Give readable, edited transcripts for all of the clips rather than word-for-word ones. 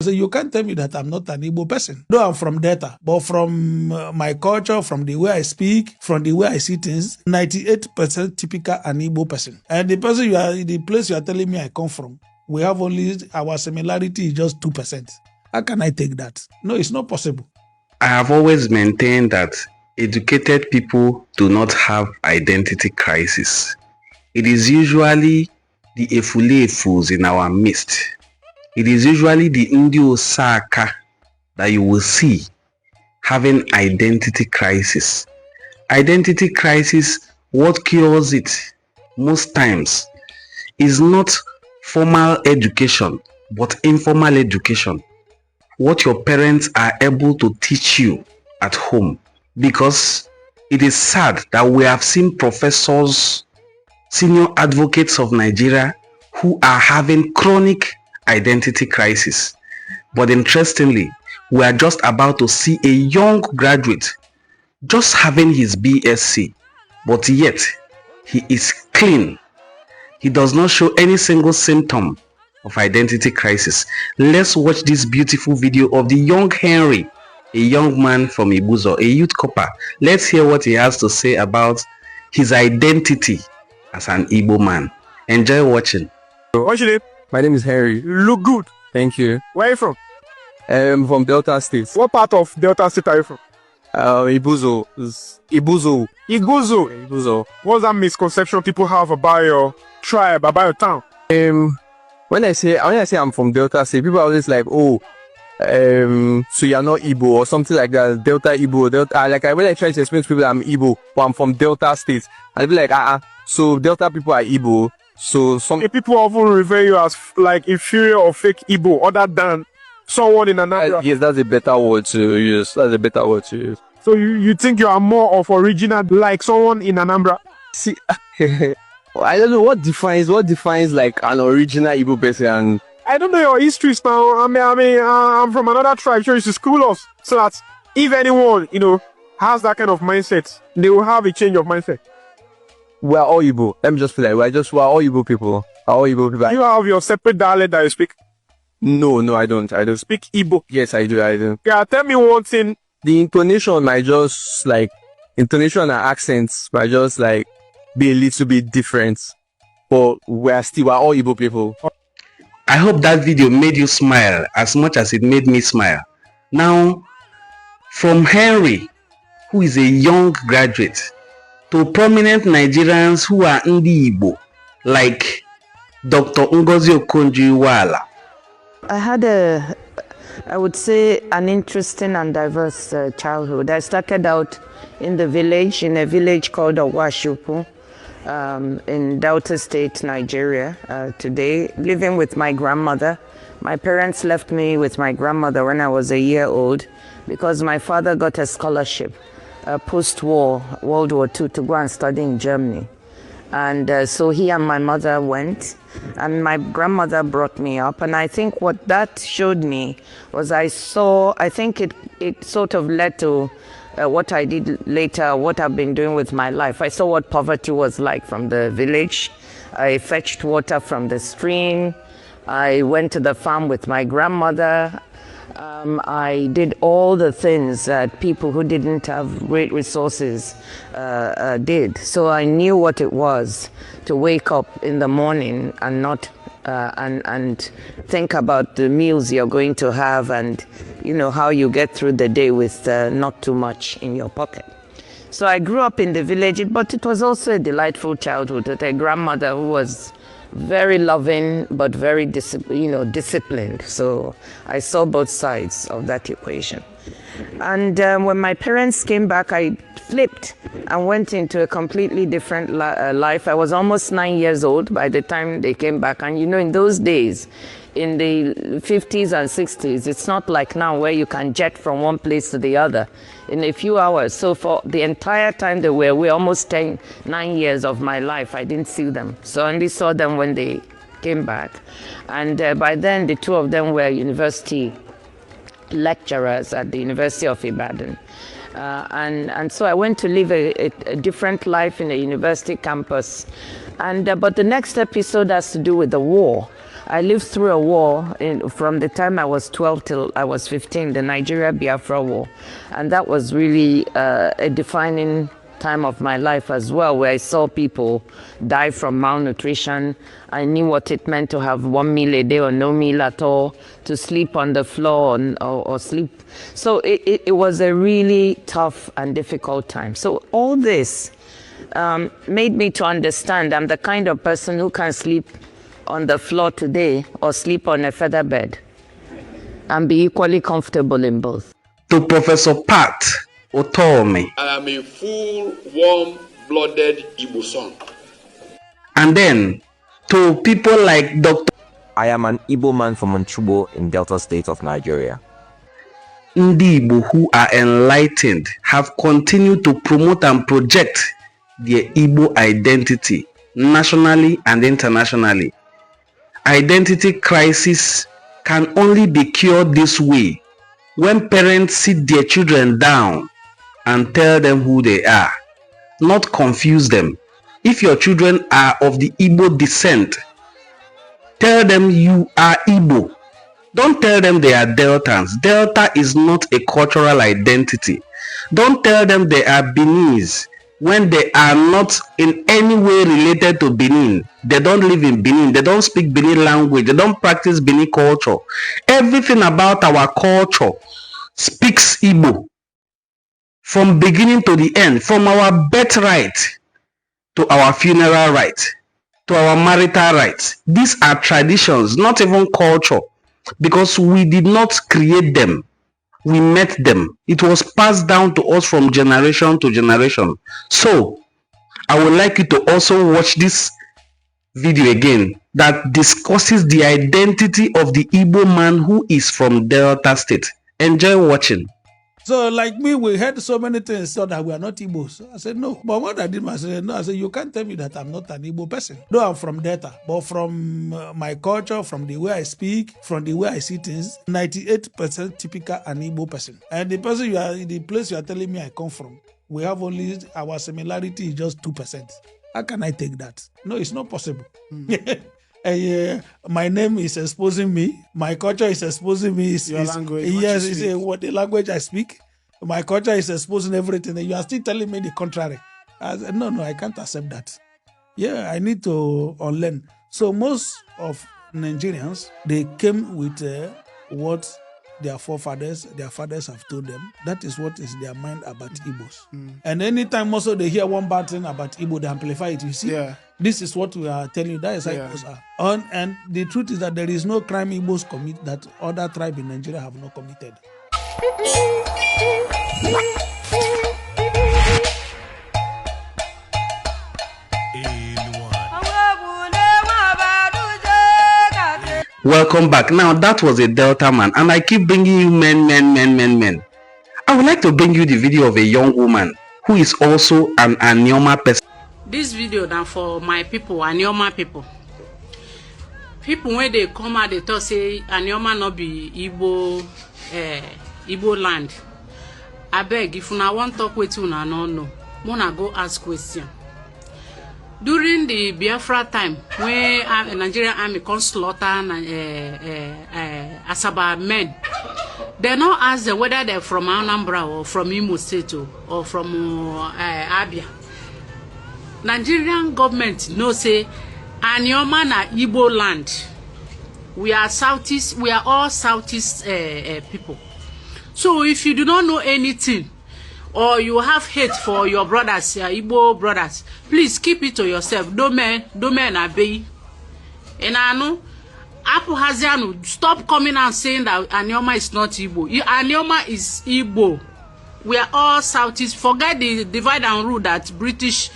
So you can't tell me that I'm not an Igbo person. Though I'm from Delta, but from my culture, from the way I speak, from the way I see things, 98% typical an Igbo person. And the place you are telling me I come from, we have only, our similarity is just 2%. How can I take that? No, it's not possible. I have always maintained that educated people do not have identity crisis. It is usually the Efulefus in our midst. It is usually the Ndi Osaka that you will see having identity crisis. Identity crisis, what cures it most times is not formal education, but informal education. What your parents are able to teach you at home. Because it is sad that we have seen professors, senior advocates of Nigeria who are having chronic identity crisis. But interestingly, we are just about to see a young graduate just having his BSc, but yet he is clean. He does not show any single symptom of identity crisis. Let's watch this beautiful video of the young Henry, a young man from Ibuzo, a youth copper. Let's hear what he has to say about his identity as an Igbo man. Enjoy watching. What's your name? My name is Henry. You look good. Thank you. Where are you from? I'm from Delta State. What part of Delta State are you from? Ibuzo. Ibuzo. Igozo. Ibuzo. What's that misconception people have about your tribe, about your town? When I say I'm from Delta State, people are always like, oh, so you're not Igbo or something like that. Delta Igbo. Delta. When I try to explain to people that I'm Igbo, but I'm from Delta State, I'll be like, so Delta people are Igbo. So people often refer you as like inferior or fake Igbo, other than someone in another. Yes, that's a better word to use. So you think you are more of original, like someone in Anambra? See, I don't know what defines like an original Igbo person. I don't know your histories now. I'm from another tribe. Sure, you should school us so that if anyone has that kind of mindset, they will have a change of mindset. We're all Igbo. Let me just put that. We're all Igbo people. You have your separate dialect that you speak? No, I don't. I don't speak Igbo. Yes, I do. Yeah, tell me one thing. The intonation might just intonation and accents might just be a little bit different, but we're all Igbo people. I hope that video made you smile as much as it made me smile. Now, from Henry, who is a young graduate, to prominent Nigerians who are Ndigbo, like Dr. Ngozi Okonjo-Iweala. I had I would say, an interesting and diverse childhood. I started out in a village called Owashupu, in Delta State, Nigeria, today, living with my grandmother. My parents left me with my grandmother when I was a year old because my father got a scholarship post-war, World War II, to go and study in Germany. And so he and my mother went, and my grandmother brought me up. And I think what that showed me was I think it sort of led to what I did later, what I've been doing with my life. I saw what poverty was like from the village. I fetched water from the stream. I went to the farm with my grandmother. I did all the things that people who didn't have great resources did. So I knew what it was to wake up in the morning and not and think about the meals you're going to have, and how you get through the day with not too much in your pocket. So I grew up in the village, but it was also a delightful childhood with a grandmother who was very loving but very disciplined. So I saw both sides of that equation. And when my parents came back, I flipped and went into a completely different life. I was almost 9 years old by the time they came back. And in those days, in the 50s and 60s, it's not like now where you can jet from one place to the other in a few hours. So for the entire time they were away, almost 9 years of my life, I didn't see them. So I only saw them when they came back. And by then, the two of them were university lecturers at the University of Ibadan. And so I went to live a different life in a university campus. And but the next episode has to do with the war. I lived through a war from the time I was 12 till I was 15, the Nigeria-Biafra war. And that was really a defining time of my life as well, where I saw people die from malnutrition. I knew what it meant to have 1 meal a day or no meal at all, to sleep on the floor or sleep. So it was a really tough and difficult time. So all this made me to understand I'm the kind of person who can sleep on the floor today or sleep on a feather bed and be equally comfortable in both. To Professor Pat Otome. I am a full, warm-blooded Igbo son. And then to people like Dr. I am an Igbo man from Ndigbo in Delta State of Nigeria. Ndigbo who are enlightened have continued to promote and project their Igbo identity nationally and internationally. Identity crisis can only be cured this way when parents sit their children down and tell them who they are, not confuse them. If your children are of the Igbo descent, tell them you are Igbo. Don't tell them they are Deltans. Delta is not a cultural identity. Don't tell them they are Beninese when they are not in any way related to Benin. They don't live in Benin. They don't speak Benin language. They don't practice Benin culture. Everything about our culture speaks Igbo. From beginning to the end, from our birthright to our funeral right, to our marital rights. These are traditions, not even culture, because we did not create them. We met them. It was passed down to us from generation to generation. So, I would like you to also watch this video again that discusses the identity of the Igbo man who is from Delta State. Enjoy watching. So, like me, we heard so many things so that we are not Igbos. I said, no. But what I did, I said, no. I said, you can't tell me that I'm not an Igbo person. Though I'm from Delta, but from my culture, from the way I speak, from the way I see things, 98% typical an Igbo person. And the person the place you are telling me I come from, we have only, our similarity is just 2%. How can I take that? No, it's not possible. My name is exposing me. My culture is exposing me. Your language. Yes, it's what the language I speak. My culture is exposing everything. And you are still telling me the contrary. I said, no, I can't accept that. Yeah, I need to unlearn. So most of Nigerians, they came with what their fathers have told them. That is what is their mind about Igbos. And anytime also they hear one bad thing about Igbo, they amplify it. You see? Yeah. This is what we are telling you. That is how Igbos are. And the truth is that there is no crime Igbos commit that other tribes in Nigeria have not committed. Welcome back. Now, that was a Delta man, and I keep bringing you men. I would like to bring you the video of a young woman who is also an Anioma person. This video now for my people, Anioma people. People when they come out, they talk say Anioma not be Igbo, Igbo land. I beg if una want talk with you, no, wanna go ask question. During the Biafra time, when a Nigerian army come slaughter Asaba men, they not ask them whether they're from Anambra or from Imo State or from Abia. Nigerian government no say Anioma na Igbo land. We are Southeast. We are all Southeast people. So if you do not know anything, or you have hate for your brothers, your Igbo brothers, please keep it to yourself. Don't men obey. And I know, Apu Hazianu, stop coming and saying that Anioma is not Igbo. Anioma is Igbo. We are all Southeast. Forget the divide and rule that British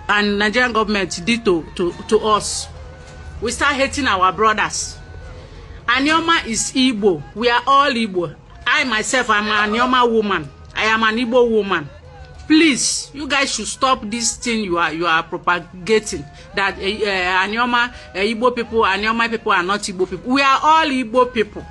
and Nigerian government did to us. We start hating our brothers. Anioma is Igbo. We are all Igbo. I myself am an Anioma woman. I am an Igbo woman. Please, you guys should stop this thing you are propagating. That Anioma, Igbo people, Anioma people are not Igbo people. We are all Igbo people.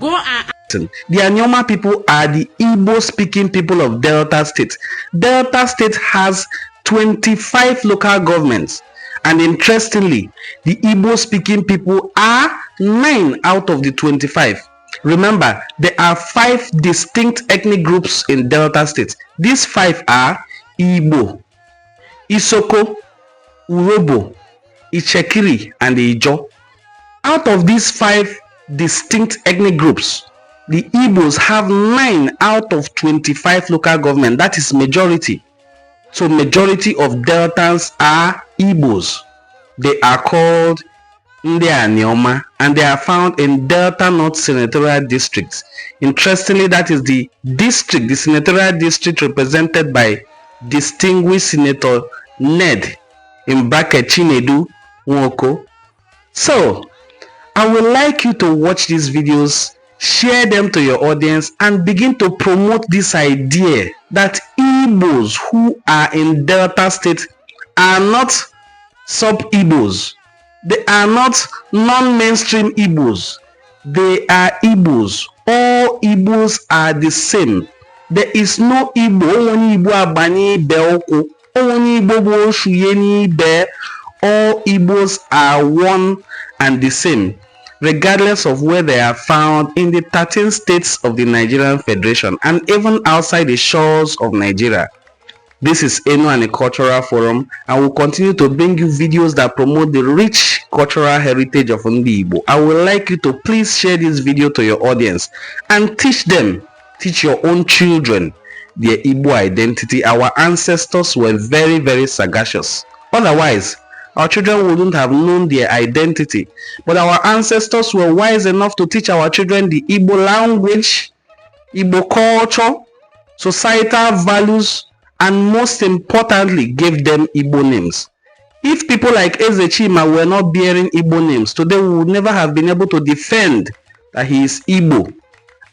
Go and... The Anioma people are the Igbo-speaking people of Delta State. Delta State has 25 local governments, And interestingly, the Igbo speaking people are 9 out of the 25. Remember, there are 5 distinct ethnic groups in Delta State. These 5 are Igbo, Isoko, Urobo, Ichekiri, and Ijo. Out of these 5 distinct ethnic groups, the Igbos have 9 out of 25 local government. That is majority. So majority of Deltans are Igbos. They are called Anioma, and they are found in Delta North Senatorial District. Interestingly, that is the district, the senatorial district represented by distinguished Senator Ned in bracket Chinedu Nwoko. So, I would like you to watch these videos, share them to your audience, and begin to promote this idea that Igbos who are in Delta State are not sub-Igbos. They are not non-mainstream Igbos. They are Igbos. All Igbos are the same. There is no Igbo. Only Igbo abani beoko. Only Igbo bo shuyeni be. All Igbos are one and the same, regardless of where they are found in the 13 states of the Nigerian Federation and even outside the shores of Nigeria. This is Eno Cultural Forum, and will continue to bring you videos that promote the rich cultural heritage of Ndigbo. I would like you to please share this video to your audience and teach your own children their Igbo identity. Our ancestors were very, very sagacious. Otherwise, our children wouldn't have known their identity. But our ancestors were wise enough to teach our children the Igbo language, Igbo culture, societal values, and most importantly, gave them Igbo names. If people like Ezechima were not bearing Igbo names, today we would never have been able to defend that he is Igbo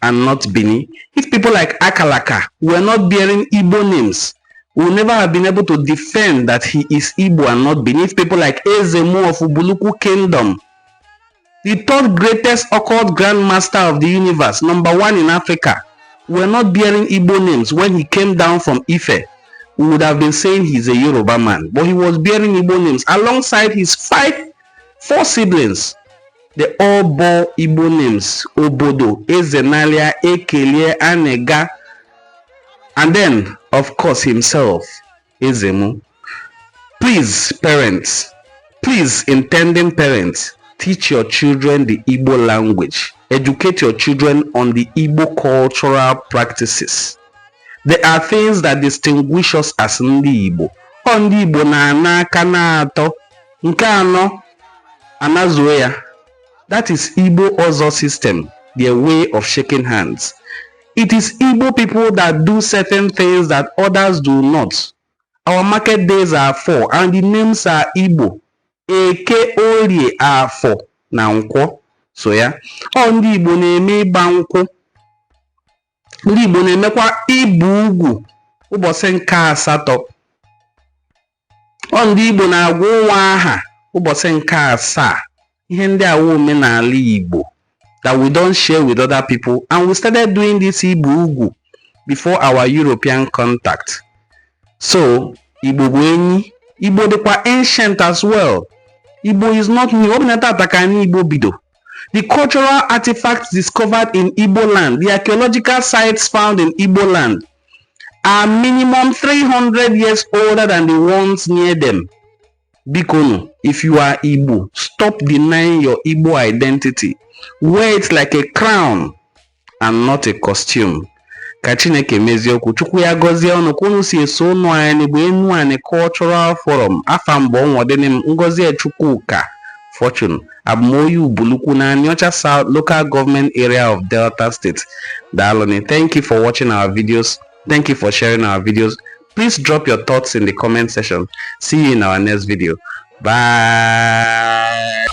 and not Bini. If people like Akalaka were not bearing Igbo names, we would never have been able to defend that he is Igbo and not Bini. If people like Ezemu of Ubuluku Kingdom, the 3rd greatest occult grandmaster of the universe, #1 in Africa, were not bearing Igbo names when he came down from Ife, we would have been saying he's a Yoruba man. But he was bearing Igbo names alongside his 4 siblings. They all bore Igbo names: Obodo, Ezenalia, Ekelie, Anega, and then, of course, himself, Ezemu. Please, parents, please, intending parents, teach your children the Igbo language. Educate your children on the Igbo cultural practices. There are things that distinguish us as Ndigbo. Ndigbo na anaka na ato, nke ano anazuo ya. That is Igbo Ozo system, their way of shaking hands. It is Igbo people that do certain things that others do not. Our market days are 4 and the names are Igbo. Eke Orie are 4 na Nkwo. So yeah, ndị Igbo na-eme ịgba nkwụ. Ndị Igbo na-emekwa ibu ugwu ụbọchị nke 8. Ndị Igbo na-agwa ụwa aha ụbọchị nke 7. Ihe ndị a wụ omenala Igbo that we don't share with other people, and we started doing this ibu ugwu before our European contact. So Igbo bụ enyi. Igbo dịkwa ancient as well. Igbo is not new. Obinata atakani Igbo bido. The cultural artifacts discovered in Igbo land, the archaeological sites found in Igbo land, are minimum 300 years older than the ones near them. Bikono, if you are Igbo, stop denying your Igbo identity. Wear it like a crown and not a costume. Ka Chineke mezie okwu. Chukwu ya gozie ọnụ ka unu si eso ọnụ anyị bụ Enu Ani Cultural Forum. Afa mbọ nwodenim Ngozie Chukwuka Fortune. Abmoyi Ubuluku na Aniocha South Local Government Area of Delta State. Daloni, thank you for watching our videos. Thank you for sharing our videos. Please drop your thoughts in the comment section. See you in our next video. Bye.